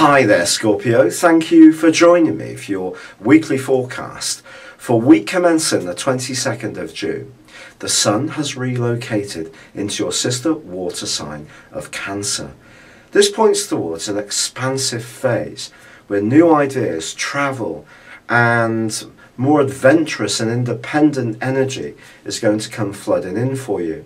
Hi there, Scorpio. Thank you for joining me for your weekly forecast for week commencing the 22nd of June. The Sun has relocated into your sister water sign of Cancer. This points towards an expansive phase where new ideas, travel, and more adventurous and independent energy is going to come flooding in for you.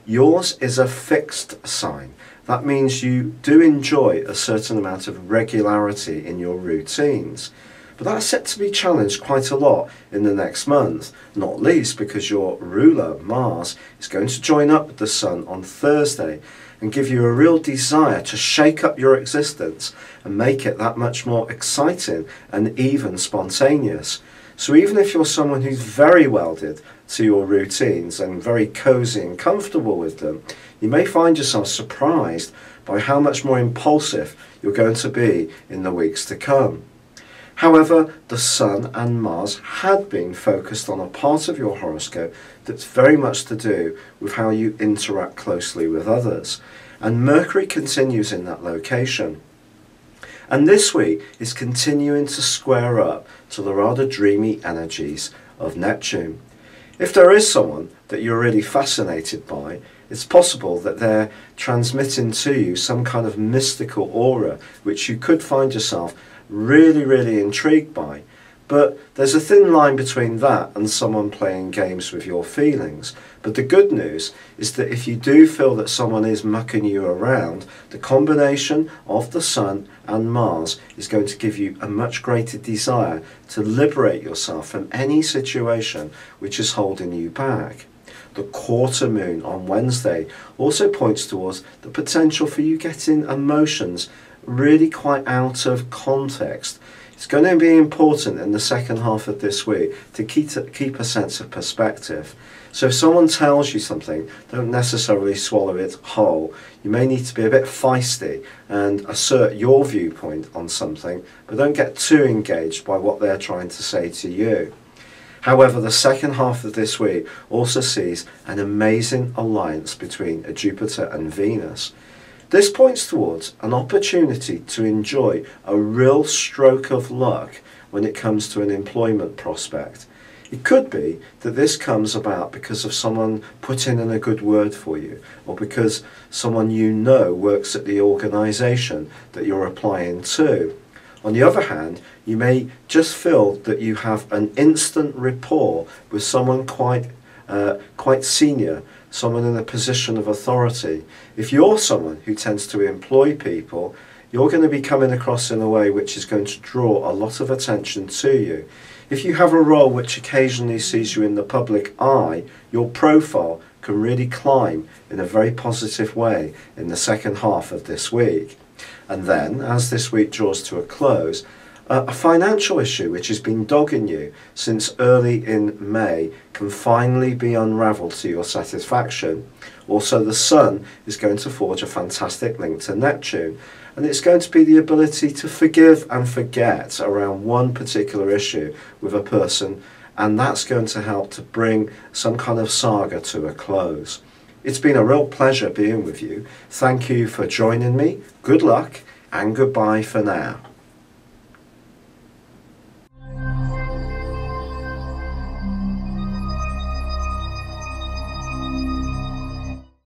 Yours is a fixed sign. That means you do enjoy a certain amount of regularity in your routines. But that's set to be challenged quite a lot in the next month, not least because your ruler, Mars, is going to join up with the Sun on Thursday and give you a real desire to shake up your existence and make it that much more exciting and even spontaneous. So even if you're someone who's very welded to your routines and very cozy and comfortable with them, you may find yourself surprised by how much more impulsive you're going to be in the weeks to come. However, the Sun and Mars had been focused on a part of your horoscope that's very much to do with how you interact closely with others. And Mercury continues in that location. And this week is continuing to square up to the rather dreamy energies of Neptune. If there is someone that you're really fascinated by, it's possible that they're transmitting to you some kind of mystical aura which you could find yourself really intrigued by. But there's a thin line between that and someone playing games with your feelings. But the good news is that if you do feel that someone is mucking you around, the combination of the Sun and Mars is going to give you a much greater desire to liberate yourself from any situation which is holding you back. The quarter moon on Wednesday also points towards the potential for you getting emotions really quite out of context. It's going to be important in the second half of this week to keep a sense of perspective. So if someone tells you something, don't necessarily swallow it whole. You may need to be a bit feisty and assert your viewpoint on something, but don't get too engaged by what they're trying to say to you. However, the second half of this week also sees an amazing alliance between Jupiter and Venus. This points towards an opportunity to enjoy a real stroke of luck when it comes to an employment prospect. It could be that this comes about because of someone putting in a good word for you, or because someone you know works at the organisation that you're applying to. On the other hand, you may just feel that you have an instant rapport with someone quite senior, someone in a position of authority. If you're someone who tends to employ people, you're going to be coming across in a way which is going to draw a lot of attention to you. If you have a role which occasionally sees you in the public eye, your profile can really climb in a very positive way in the second half of this week. And then, as this week draws to a close, a financial issue which has been dogging you since early in May can finally be unravelled to your satisfaction. Also, the Sun is going to forge a fantastic link to Neptune, and it's going to be the ability to forgive and forget around one particular issue with a person, and that's going to help to bring some kind of saga to a close. It's been a real pleasure being with you. Thank you for joining me. Good luck and goodbye for now.